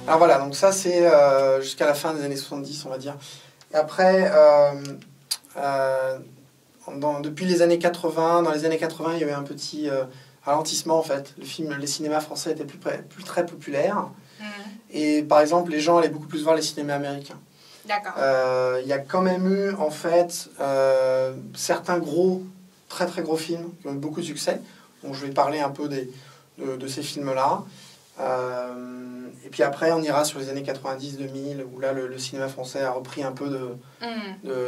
Alors voilà, donc ça c'est jusqu'à la fin des années 70, on va dire. Et après, depuis les années 80, dans les années 80, il y avait un petit ralentissement en fait. Les cinémas français étaient plus très populaires. Et par exemple, les gens allaient beaucoup plus voir les cinémas américains. D'accord. Il y a quand même eu en fait certains très très gros films qui ont eu beaucoup de succès. Donc je vais parler un peu de ces films-là. Et puis après, on ira sur les années 90-2000, où là, le cinéma français a repris un peu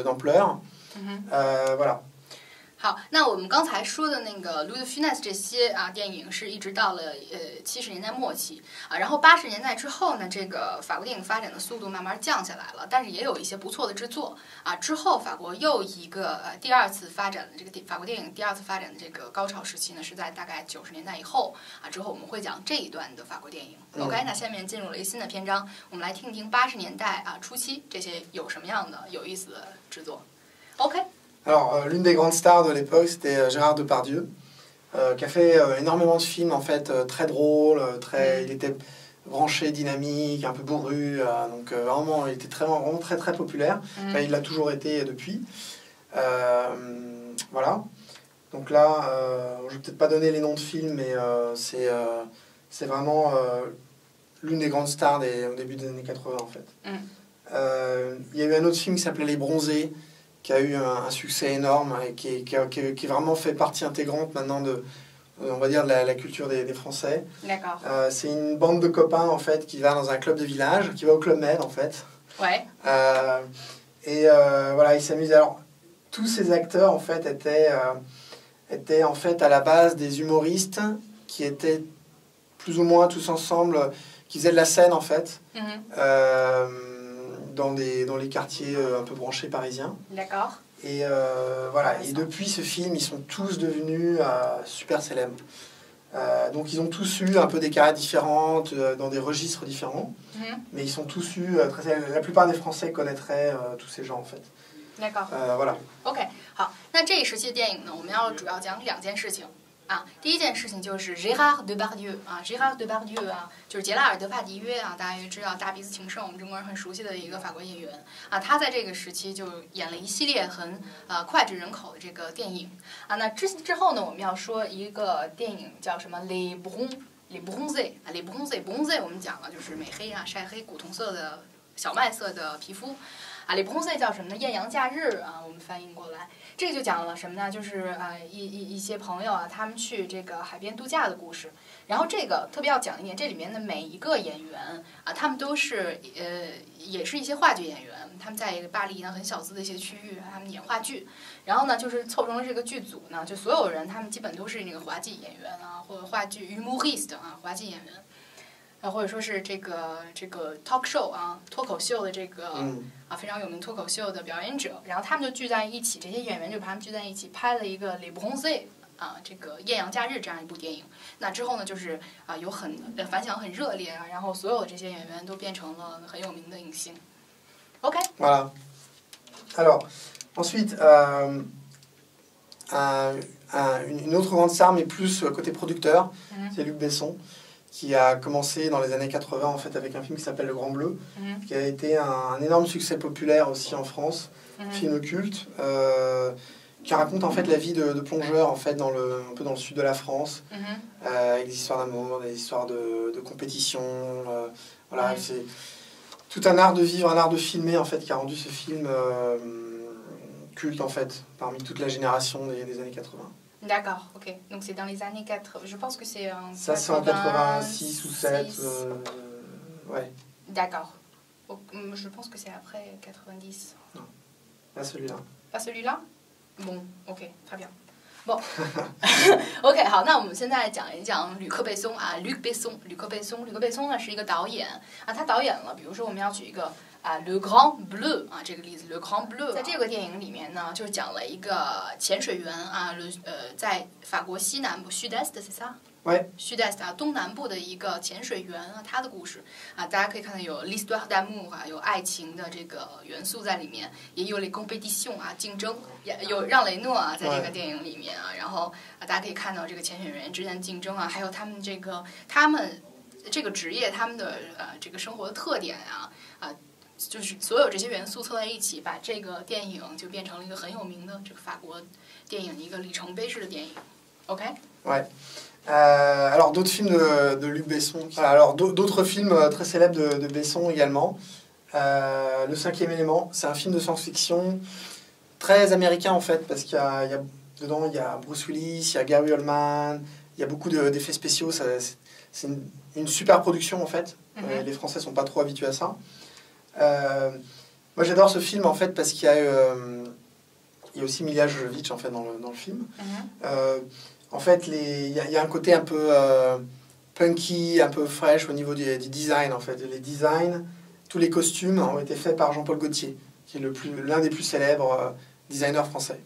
d'ampleur. Voilà. 好，那我们刚才说的那个 Louis de Funès 这些电影是一直到了70年代末期然后80年代之后呢，这个法国电影发展的速度慢慢降下来了，但是也有一些不错的制作之后法国又一个第二次发展的这个法国电影第二次发展的这个高潮时期呢，是在大概90年代以后之后我们会讲这一段的法国电影。OK， 那下面进入了一个新的篇章，我们来听一听80年代初期这些有什么样的有意思的制作。OK。Alors, l'une des grandes stars de l'époque, c'était Gérard Depardieu, qui a fait énormément de films, en fait, très drôles, il était branché, dynamique, un peu bourru, donc vraiment, il était vraiment très, très populaire. Enfin, il l'a toujours été depuis. Voilà. Donc là, je vais peut-être pas donner les noms de films, mais c'est vraiment l'une des grandes stars au début des années 80, en fait. Il y a eu un autre film qui s'appelait Les Bronzés, qui a eu un succès énorme et qui vraiment fait partie intégrante maintenant on va dire, de la culture des Français. D'accord. C'est une bande de copains, en fait, qui va dans un club de village, qui va au Club Med, en fait. Ouais. Voilà, ils s'amusent. Alors, tous ces acteurs, en fait, étaient en fait, à la base des humoristes qui étaient plus ou moins tous ensemble, qui faisaient de la scène, en fait. Dans les quartiers un peu branchés parisiens. D'accord. Et voilà. Et depuis ce film, ils sont tous devenus super célèbres. Donc ils ont tous eu un peu des carrières différentes, dans des registres différents. Mais ils sont tous eu la plupart des Français connaîtraient tous ces gens en fait. D'accord. Voilà. OK， 好，那这一时期的电影呢，我们要主要讲2件事情。第一件事情就是 Gérard Depardieu Gérard Depardieu 就是杰拉尔·德帕迪约大家也知道大鼻子情圣，我们中国人很熟悉的一个法国演员他在这个时期就演了一系列很脍炙人口的这个电影那之后呢，我们要说一个电影叫什么 Les Bronzés Les Bronzés 我们讲了就是美黑晒黑古铜色的小麦色的皮肤Les Bronzés 叫什么呢？艳阳假日我们翻译过来。这个就讲了什么呢？就是一些朋友他们去这个海边度假的故事。然后这个特别要讲一点，这里面的每一个演员他们都是也是一些话剧演员，他们在巴黎呢很小资的一些区域，他们演话剧。然后呢，就是凑成了这个剧组呢，就所有人他们基本都是那个滑稽演员或者话剧 humoriste 滑稽演员。或者说是这个 talk show 脱口秀的这个非常有名脱口秀的表演者，然后他们就聚在一起，这些演员就把他们聚在一起拍了一个 Les Bronzés 这个艳阳假日这样一部电影。那之后呢，就是有反响很热烈然后所有的这些演员都变成了很有名的影星。OK。Voilà. Alors, ensuite, une autre grande star, mais plus côté producteur, c'est Luc Besson, qui a commencé dans les années 80 en fait avec un film qui s'appelle Le Grand Bleu, qui a été un énorme succès populaire aussi en France, film culte, qui raconte en fait la vie de plongeurs en fait un peu dans le sud de la France, avec des histoires d'amour, des histoires de compétition, voilà, c'est tout un art de vivre, un art de filmer en fait qui a rendu ce film culte en fait parmi toute la génération des années 80. D'accord, ok. Donc c'est dans les années 80. Je pense que c'est en Ça, c'est en 86 ou 7. Ouais. D'accord. Je pense que c'est après 90. Non, pas celui-là. Pas celui-là? Bon, ok, très bien. Bon. OK， 好，那我们现在讲一讲吕克·贝松Luc Besson。吕克·贝松呢是一个导演他导演了，比如说我们要举一个Le Grand Bleu 这个例子 Le Grand Bleu 在这个电影里面呢，就讲了一个潜水员在法国西南部 Sud-Est c'est ça？ Sud-Est 东南部的一个潜水员他的故事大家可以看到有 l'histoire d'amour 有爱情的这个元素在里面，也有 les compétitions 竞争，有让雷诺在这个电影里面然后大家可以看到这个潜水员之间的竞争还有他们这个职业他们的这个生活的特点就是所有这些元素凑在一起，把这个电影就变成了一个很有名的这个法国电影一个里程碑式的电影。OK? Ouais. Alors d'autres films de Luc Besson. Alors d'autres films très célèbres de Besson également. Le cinquième élément, c'est un film de science-fiction très américain en fait, parce dedans il y a Bruce Willis, il y a Gary Oldman, il y a beaucoup d'effets spéciaux. C'est une super production en fait. Les Français sont pas trop habitués à ça. Moi j'adore ce film en fait parce qu'il y a aussi Milla Jovovich en fait dans le film. En fait, il y a un côté un peu punky, un peu fraîche au niveau du design en fait. Les designs, tous les costumes ont été faits par Jean-Paul Gaultier, qui est l'un des plus célèbres designers français.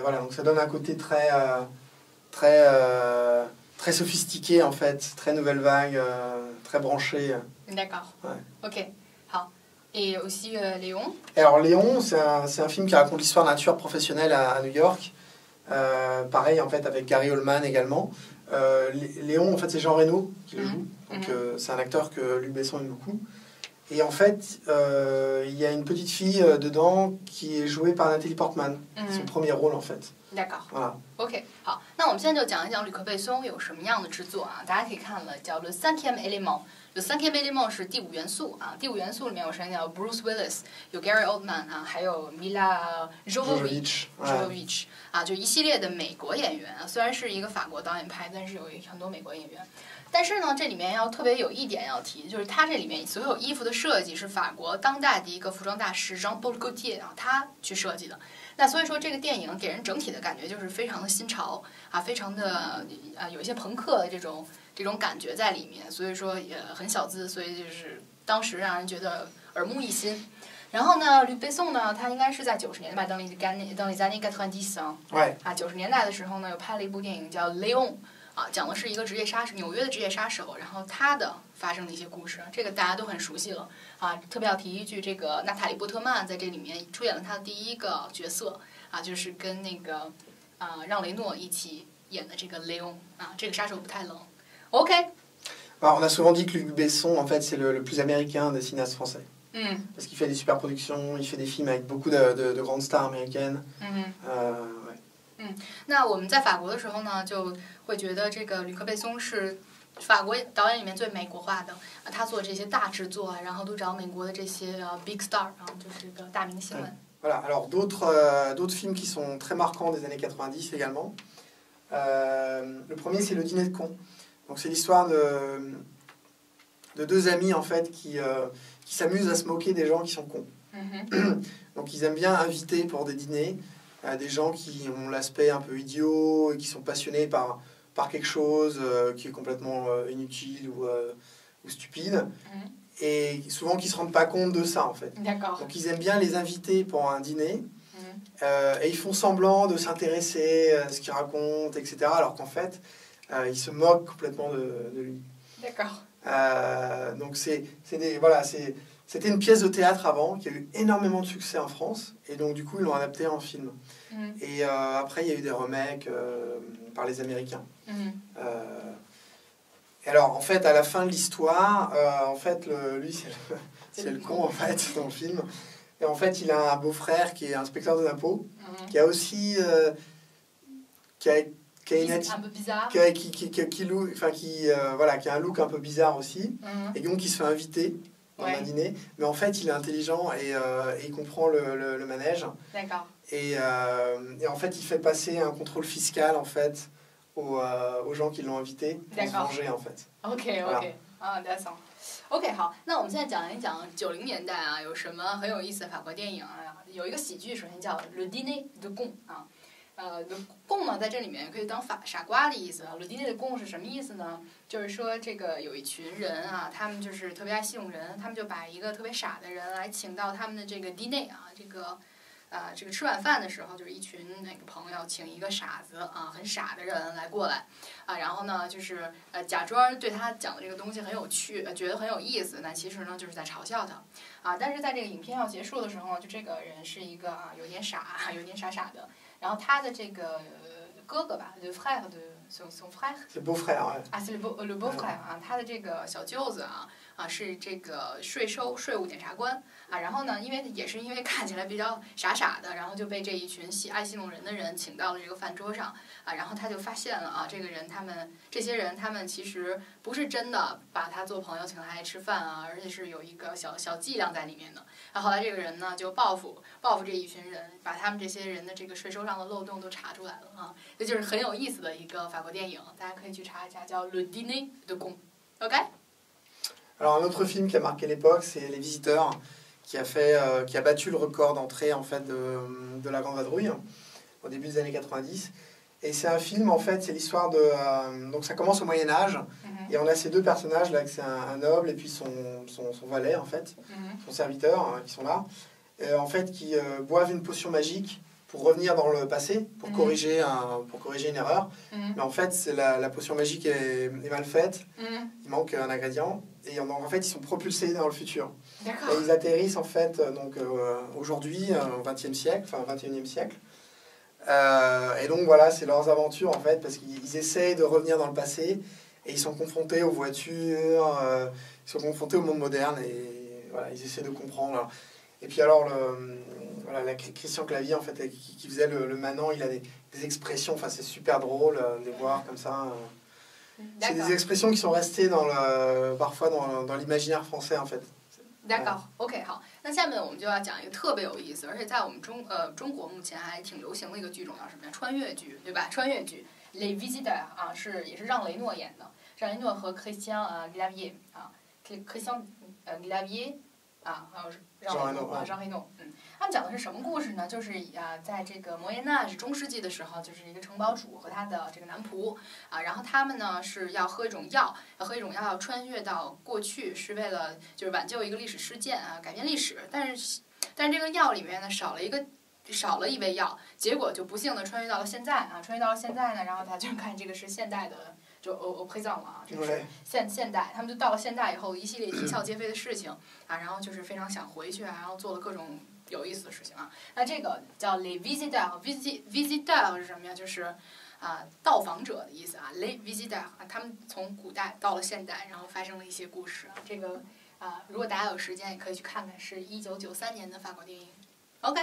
Voilà, donc ça donne un côté très sophistiqué en fait, très nouvelle vague, très branché. D'accord. Ouais. Ok. Et aussi Léon. Alors Léon, c'est un film qui raconte l'histoire d'un tueur professionnel à New York. Pareil en fait avec Gary Oldman également. Léon, en fait, c'est Jean Reno qui le joue. Donc c'est un acteur que Luc Besson aime beaucoup. Et en fait, il y a une petite fille dedans qui est jouée par Nathalie Portman. Son premier rôle en fait. D'accord. Voilà. OK， 好，那我们现在就讲一讲吕克·贝松有什么样的制作啊？大家可以看了，叫《Le Cinquième Élément》。Le Cinquième Élément是第五元素啊。第五元素里面有谁？有 Bruce Willis， 有 Gary Oldman 啊，还有 Milla Jovovich 啊，就一系列的美国演员啊。虽然是一个法国导演拍，但是有很多美国演员。但是呢，这里面要特别有一点要提，就是它这里面所有衣服的设计是法国当代的一个服装大师 Jean-Paul Gaultier 啊，他去设计的。那所以说，这个电影给人整体的感觉就是非常的新潮啊，非常的有一些朋克的这种感觉在里面。所以说也很小资，所以就是当时让人觉得耳目一新。然后呢，吕贝松呢，他应该是在90年代dans les années 90啊，90年代的时候呢，又拍了一部电影叫《Léon》。啊，讲的是一个纽约的职业杀手，然后他的发生的一些故事，这个大家都很熟悉了啊。特别要提一句，这个娜塔莉·波特曼在这里面出演了她的第一个角色啊，就是跟那个让雷诺一起演的这个雷翁啊，这个杀手不太冷。OK。Alors, on a souvent dit que Luc Besson, en fait, c'est le plus américain des cinéastes français. Parce qu'il fait des super productions, il fait des films avec beaucoup de grandes stars américaines. Ouais. 那我们在法国的时候呢，就会觉得这个吕克·贝松是法国导演里面最美国化的，他做这些大制作，然后都找美国的这些big star， 然后就是个大明星们。Voilà. Alors d'autres films qui sont très marquants des années 90 également. Le premier, c'est Le Dîner de cons. Donc c'est l'histoire de deux amis en fait qui s'amusent à se moquer des gens qui sont cons. Donc ils aiment bien inviter pour des dîners des gens qui ont l'aspect un peu idiot et qui sont passionnés par quelque chose qui est complètement inutile ou stupide. Et souvent qui ne se rendent pas compte de ça en fait. Donc ils aiment bien les inviter pour un dîner et ils font semblant de s'intéresser à ce qu'ils racontent, etc. Alors qu'en fait, ils se moquent complètement de lui. D'accord. Donc c'était une pièce de théâtre avant qui a eu énormément de succès en France et donc du coup ils l'ont adapté en film. Et après il y a eu des remakes par les Américains. Et alors en fait à la fin de l'histoire, en fait lui c'est le con en fait dans le film. Et en fait il a un beau-frère qui est inspecteur des impôts, qui a aussi qui a une un peu bizarre, qui a un look un peu bizarre aussi, et donc il se fait inviter dans un dîner, mais en fait il est intelligent et il comprend le manège. D'accord. Et en fait il fait passer un contrôle fiscal en fait aux gens qui l'ont invité pour se venger en fait. OK 啊，that's all。OK 好，那我们现在讲一讲90年代啊，有什么很有意思的法国电影啊？有一个喜剧，首先叫《Le Dîner de cons》啊。供呢，在这里面可以当傻瓜的意思啊。Le dîner de cons是什么意思呢？就是说这个有一群人啊，他们就是特别爱戏弄人，他们就把一个特别傻的人来请到他们的这个 dîner 啊，这个吃晚饭的时候，就是一群那个朋友请一个傻子啊，很傻的人来过来啊，然后呢就是假装对他讲的这个东西很有趣，觉得很有意思，那其实呢就是在嘲笑他啊。但是在这个影片要结束的时候，就这个人是一个有点傻的。然后他的这个哥哥吧，就 frère son frère。C'est beau-frère，啊，是 le beau-frère 啊，他的这个小舅子啊是这个税务检察官啊，然后呢，也是因为看起来比较傻傻的，然后就被这一群爱戏弄人的人请到了这个饭桌上啊，然后他就发现了这这些人他们其实不是真的把他做朋友请他来吃饭啊，而且是有一个小伎俩在里面的。后来这个人呢就报复这一群人，把他们这些人的这个税收上的漏洞都查出来了啊，这就是很有意思的一个法国电影，大家可以去查一下，叫《Le Dîner de Con》。OK。Alors un autre film qui a marqué l'époque, c'est Les Visiteurs, qui a battu le record d'entrée en fait de La Grande Vadrouille au début des années 90. Et c'est un film en fait, c'est l'histoire de donc ça commence au Moyen Âge et on a ces deux personnages là, que c'est un noble et puis son valet en fait, son serviteur qui sont là, en fait qui boivent une potion magique pour revenir dans le passé, pour corriger une erreur. Mais en fait, la potion magique est mal faite, il manque un ingrédient, et en fait, ils sont propulsés dans le futur. Et ils atterrissent en fait donc, aujourd'hui, au XXe siècle, enfin 21e siècle. Et donc voilà, c'est leurs aventures en fait, parce qu'ils essayent de revenir dans le passé, et ils sont confrontés aux voitures, ils sont confrontés au monde moderne, et voilà, ils essaient de comprendre. Alors, et puis alors, Christian Clavier, en fait, qui faisait le manant, il a des expressions, enfin c'est super drôle de les voir comme ça. C'est des expressions qui sont restées parfois dans l'imaginaire français, en fait. D'accord, OK， 好，那下面我们就要讲一个特别有意思，而且在我们中国目前还挺流行的一个剧种，叫什么呀？穿越剧，对吧？穿越剧，Les Visiteurs 啊，也是让雷诺演的，让雷诺和Christian Clavier 啊，Christian Clavier 啊，还有让黑诺，他们讲的是什么故事呢？就是在这个摩耶纳是中世纪的时候，就是一个城堡主和他的这个男仆啊，然后他们呢是要喝一种药，要穿越到过去，是为了就是挽救一个历史事件啊，改变历史。但是这个药里面呢少了一味药，结果就不幸的穿越到了现在啊，呢，然后他就看这个是现代的。就présent 了啊，这是现代，他们就到了现代以后，一系列啼笑皆非的事情啊，然后就是非常想回去啊，然后做了各种有意思的事情啊。那这个叫 les visiteurs，visiteur 是什么呀？就是到访者的意思啊。les visiteurs 啊，他们从古代到了现代，然后发生了一些故事啊。这个如果大家有时间也可以去看看，是1993年的法国电影。OK。